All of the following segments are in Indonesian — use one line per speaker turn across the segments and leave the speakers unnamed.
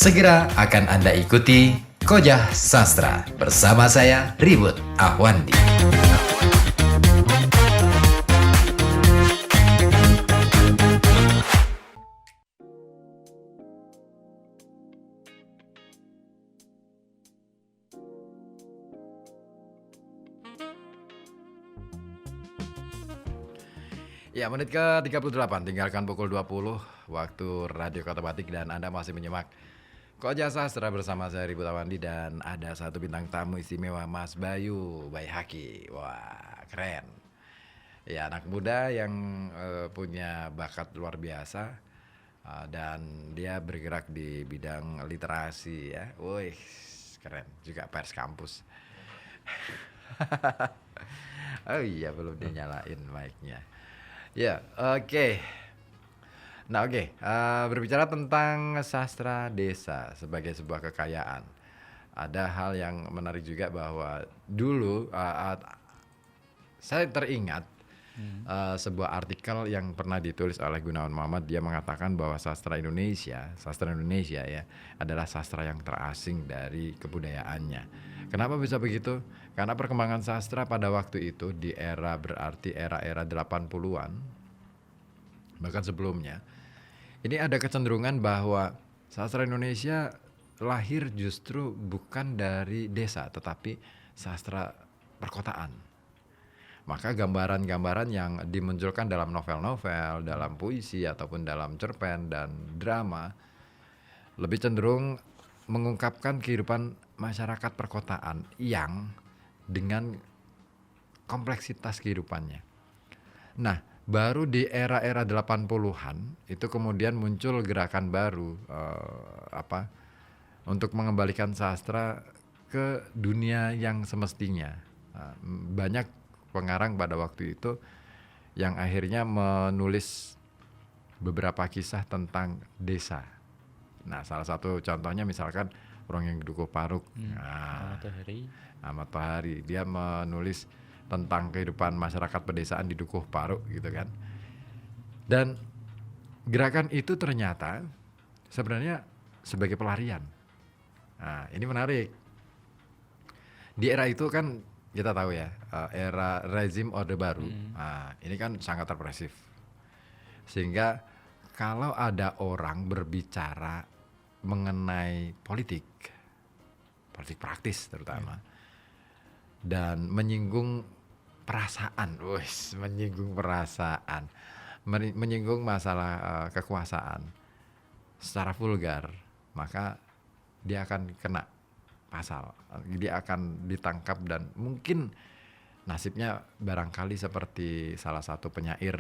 Segera akan Anda ikuti Kojah Sastra bersama saya Ribut Ahwandi. Ya, menit ke-38, tinggalkan pukul 20 waktu Radio Kota Batik dan Anda masih menyimak Kojah Sastra bersama saya Ribut Ahwandi dan ada satu bintang tamu istimewa, Mas Bayu Baihaqi. Wah, keren. Ya, anak muda yang punya bakat luar biasa dan dia bergerak di bidang literasi ya. Wih, keren. Juga pers kampus. Oh iya, belum dinyalain mic-nya. Ya, oke. Nah, oke. Berbicara tentang sastra desa sebagai sebuah kekayaan, ada hal yang menarik juga bahwa dulu saya teringat sebuah artikel yang pernah ditulis oleh Gunawan Muhammad. Dia mengatakan bahwa sastra Indonesia ya adalah sastra yang terasing dari kebudayaannya. Kenapa bisa begitu? Karena perkembangan sastra pada waktu itu di era 80-an, bahkan sebelumnya, ini ada kecenderungan bahwa sastra Indonesia lahir justru bukan dari desa, tetapi sastra perkotaan. Maka gambaran-gambaran yang dimunculkan dalam novel-novel, dalam puisi, ataupun dalam cerpen dan drama lebih cenderung mengungkapkan kehidupan masyarakat perkotaan yang dengan kompleksitas kehidupannya. Nah, baru di era-era 80-an itu kemudian muncul gerakan baru untuk mengembalikan sastra ke dunia yang semestinya. Banyak pengarang pada waktu itu yang akhirnya menulis beberapa kisah tentang desa. Nah, salah satu contohnya misalkan Rongeng Dukuh Paruk. Ahmad Tohari, dia menulis tentang kehidupan masyarakat pedesaan di Dukuh Paruk gitu kan. Dan gerakan itu ternyata sebenarnya sebagai pelarian. Nah, ini menarik. Di era itu kan kita tahu ya, era rezim Orde Baru. Nah, ini kan sangat represif. Sehingga kalau ada orang berbicara mengenai politik praktis terutama, dan menyinggung perasaan, menyinggung masalah kekuasaan secara vulgar, maka dia akan kena pasal, dia akan ditangkap dan mungkin nasibnya barangkali seperti salah satu penyair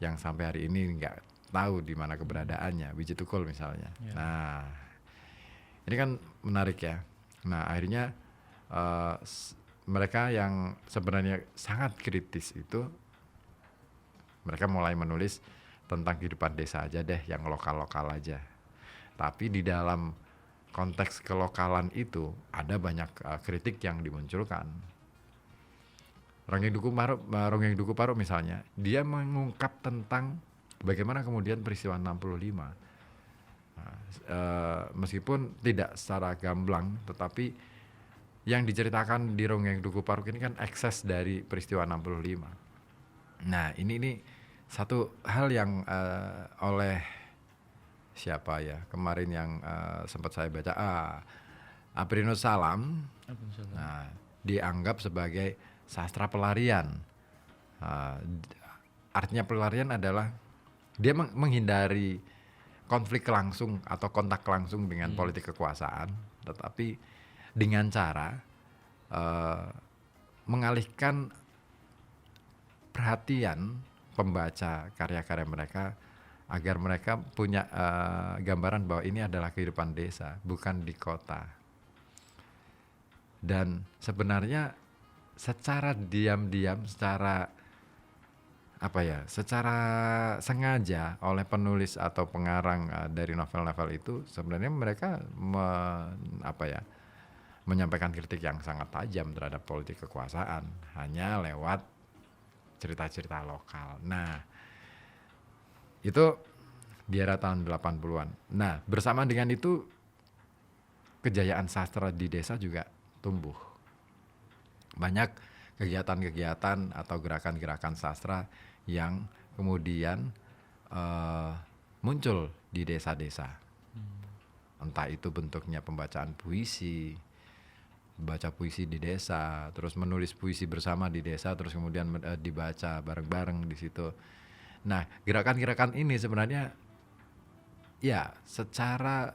yang sampai hari ini nggak tahu di mana keberadaannya, Wiji Tukul misalnya. Ya. Nah, ini kan menarik ya. Nah, akhirnya mereka yang sebenarnya sangat kritis itu, mereka mulai menulis tentang kehidupan desa aja deh, yang lokal-lokal aja. Tapi di dalam konteks kelokalan itu ada banyak kritik yang dimunculkan. Rongeng Dukuh Paruk misalnya, dia mengungkap tentang bagaimana kemudian peristiwa 65. Meskipun tidak secara gamblang, tetapi yang diceritakan di Rongeng Dukuh Paruk ini kan ekses dari peristiwa 65. Nah, ini satu hal yang oleh siapa ya kemarin yang sempat saya baca, Aprinus Salam, nah, dianggap sebagai sastra pelarian. Artinya pelarian adalah dia menghindari konflik langsung atau kontak langsung dengan politik kekuasaan, tetapi dengan cara mengalihkan perhatian pembaca karya-karya mereka agar mereka punya gambaran bahwa ini adalah kehidupan desa, bukan di kota. Dan sebenarnya secara diam-diam, secara sengaja oleh penulis atau pengarang dari novel-novel itu, sebenarnya mereka menyampaikan kritik yang sangat tajam terhadap politik kekuasaan hanya lewat cerita-cerita lokal. Nah, itu di era tahun 80-an. Nah, bersama dengan itu kejayaan sastra di desa juga tumbuh. Banyak kegiatan-kegiatan atau gerakan-gerakan sastra yang kemudian muncul di desa-desa. Entah itu bentuknya pembacaan puisi, baca puisi di desa, terus menulis puisi bersama di desa, terus kemudian dibaca bareng-bareng di situ. Nah, gerakan-gerakan ini sebenarnya ya secara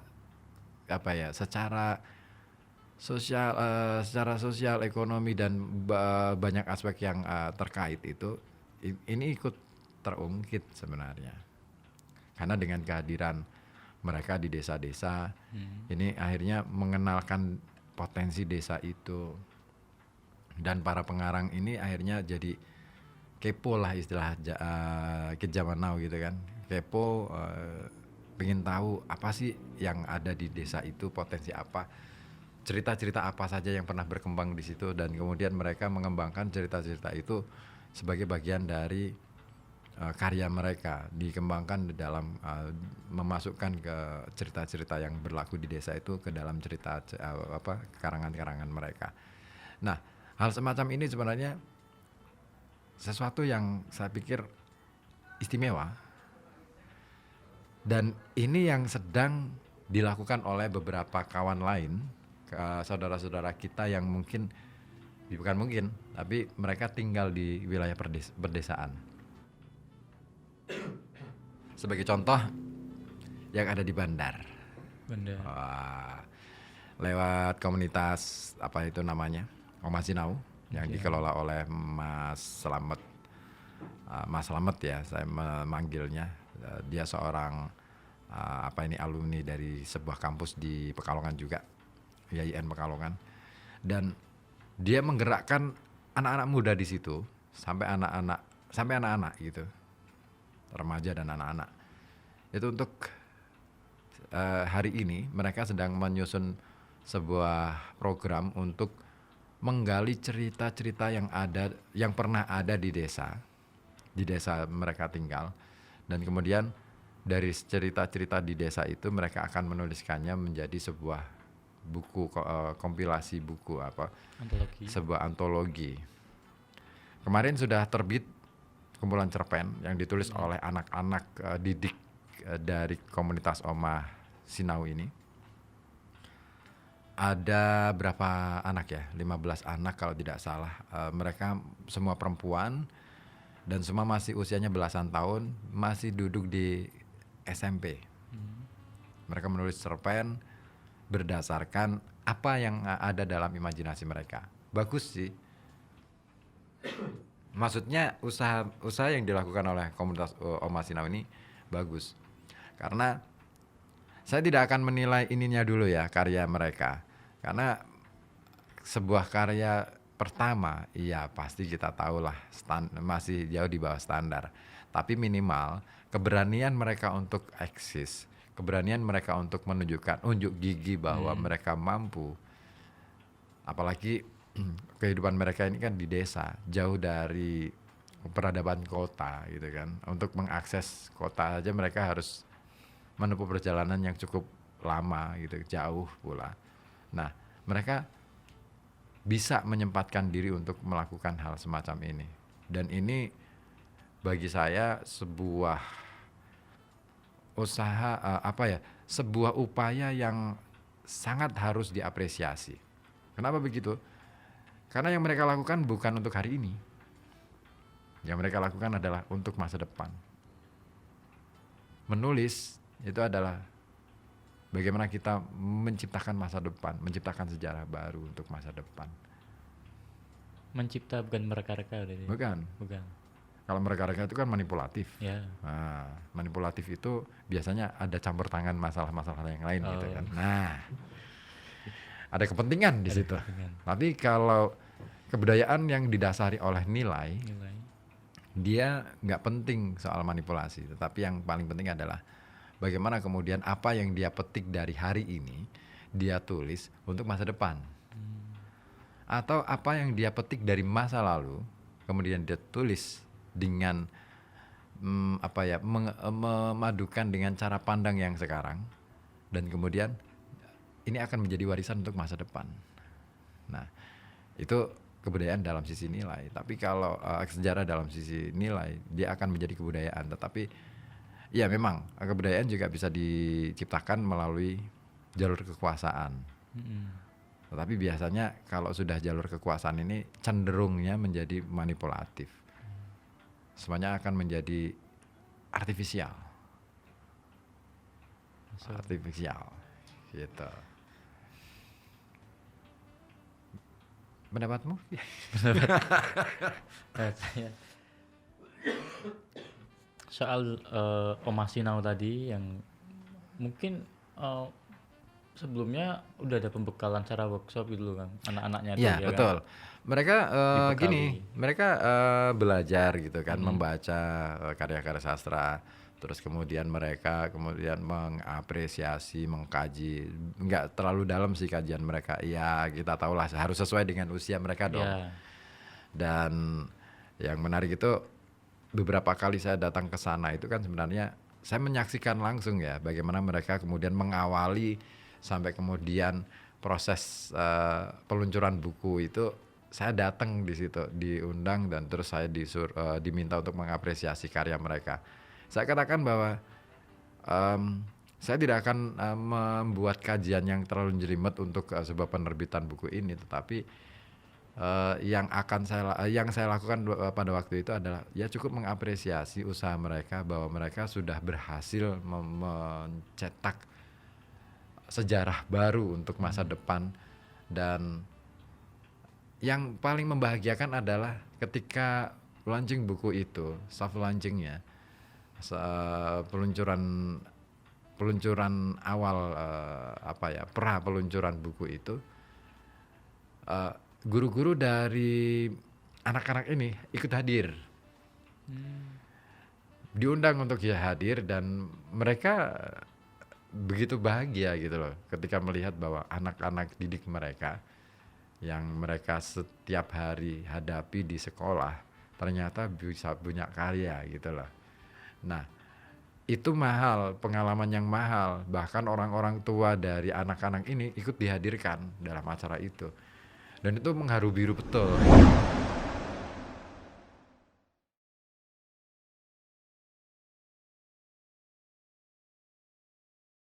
secara sosial, ekonomi dan banyak aspek yang terkait itu ini ikut terungkit sebenarnya. Karena dengan kehadiran mereka di desa-desa, ini akhirnya mengenalkan potensi desa itu, dan para pengarang ini akhirnya jadi kepo lah istilah kid zaman now gitu kan, kepo, pengen tahu apa sih yang ada di desa itu, potensi apa, cerita-cerita apa saja yang pernah berkembang di situ, dan kemudian mereka mengembangkan cerita-cerita itu sebagai bagian dari karya mereka, dikembangkan di dalam memasukkan ke cerita-cerita yang berlaku di desa itu ke dalam cerita karangan-karangan mereka. Nah, hal semacam ini sebenarnya sesuatu yang saya pikir istimewa, dan ini yang sedang dilakukan oleh beberapa kawan lain, saudara-saudara kita yang tapi mereka tinggal di wilayah perdesaan. Sebagai contoh, yang ada di Bandar. Lewat komunitas apa itu namanya, Oma Sinau, yang dikelola oleh Mas Slamet ya, saya memanggilnya. Dia seorang alumni dari sebuah kampus di Pekalongan juga, IAIN Pekalongan, dan dia menggerakkan anak-anak muda di situ sampai anak-anak gitu, remaja dan anak-anak itu untuk hari ini mereka sedang menyusun sebuah program untuk menggali cerita-cerita yang pernah ada di desa mereka tinggal, dan kemudian dari cerita-cerita di desa itu mereka akan menuliskannya menjadi sebuah buku, kompilasi buku sebuah antologi. Kemarin sudah terbit kumpulan cerpen yang ditulis oleh anak-anak didik dari komunitas Oma Sinau ini. Ada berapa anak ya? 15 anak kalau tidak salah. Mereka semua perempuan dan semua masih usianya belasan tahun, masih duduk di SMP. Mereka menulis cerpen berdasarkan apa yang ada dalam imajinasi mereka. Bagus sih. Maksudnya usaha yang dilakukan oleh komunitas Oma Sinau ini bagus. Karena saya tidak akan menilai ininya dulu ya, karya mereka. Karena sebuah karya pertama, iya pasti kita tahulah masih jauh di bawah standar. Tapi minimal keberanian mereka untuk eksis, keberanian mereka untuk menunjukkan unjuk gigi bahwa mereka mampu. Apalagi kehidupan mereka ini kan di desa, jauh dari peradaban kota gitu kan. Untuk mengakses kota aja mereka harus menempuh perjalanan yang cukup lama gitu, jauh pula. Nah, mereka bisa menyempatkan diri untuk melakukan hal semacam ini. Dan ini bagi saya sebuah usaha, sebuah upaya yang sangat harus diapresiasi. Kenapa begitu? Karena yang mereka lakukan bukan untuk hari ini. Yang mereka lakukan adalah untuk masa depan. Menulis itu adalah bagaimana kita menciptakan masa depan, menciptakan sejarah baru untuk masa depan.
Mencipta bukan mereka-reka.
Bukan. Kalau mereka-reka itu kan manipulatif.
Ya.
Nah, manipulatif itu biasanya ada campur tangan masalah-masalah yang lain gitu kan. Nah, ada kepentingan di situ. Tapi kalau kebudayaan yang didasari oleh nilai, dia nggak penting soal manipulasi. Tetapi yang paling penting adalah bagaimana kemudian apa yang dia petik dari hari ini dia tulis untuk masa depan. Atau apa yang dia petik dari masa lalu kemudian dia tulis dengan memadukan dengan cara pandang yang sekarang, dan kemudian ini akan menjadi warisan untuk masa depan. Nah, itu kebudayaan dalam sisi nilai. Tapi kalau sejarah dalam sisi nilai, dia akan menjadi kebudayaan. Tetapi ya memang kebudayaan juga bisa diciptakan melalui jalur kekuasaan. Tetapi biasanya kalau sudah jalur kekuasaan ini cenderungnya menjadi manipulatif. Semuanya akan menjadi artifisial. Artifisial gitu. Pendapatmu?
Saya soal Om Asinau tadi yang mungkin sebelumnya udah ada pembekalan secara workshop gitu loh, Kang, anak-anaknya tuh
Ya
ya kan
betul. Mereka gini,
dibekali.
mereka belajar gitu kan, membaca karya-karya sastra, terus kemudian mereka kemudian mengapresiasi, mengkaji, nggak terlalu dalam sih kajian mereka. Ya kita tahulah harus sesuai dengan usia mereka dong.
Ya,
Dan yang menarik itu beberapa kali saya datang ke sana itu kan sebenarnya saya menyaksikan langsung ya bagaimana mereka kemudian mengawali sampai kemudian proses peluncuran buku itu. Saya datang di situ, diundang dan terus saya diminta untuk mengapresiasi karya mereka. Saya katakan bahwa saya tidak akan membuat kajian yang terlalu jelimet untuk sebuah penerbitan buku ini, tetapi yang saya lakukan pada waktu itu adalah ya cukup mengapresiasi usaha mereka bahwa mereka sudah berhasil mencetak sejarah baru untuk masa depan. Dan yang paling membahagiakan adalah ketika launching buku itu, soft launchingnya, peluncuran awal pra peluncuran buku itu, guru-guru dari anak-anak ini ikut hadir, diundang untuk hadir dan mereka begitu bahagia gitu loh ketika melihat bahwa anak-anak didik mereka yang mereka setiap hari hadapi di sekolah ternyata bisa punya karya gitu loh. Nah, itu mahal, pengalaman yang mahal. Bahkan orang-orang tua dari anak-anak ini ikut dihadirkan dalam acara itu. Dan itu mengharu biru betul.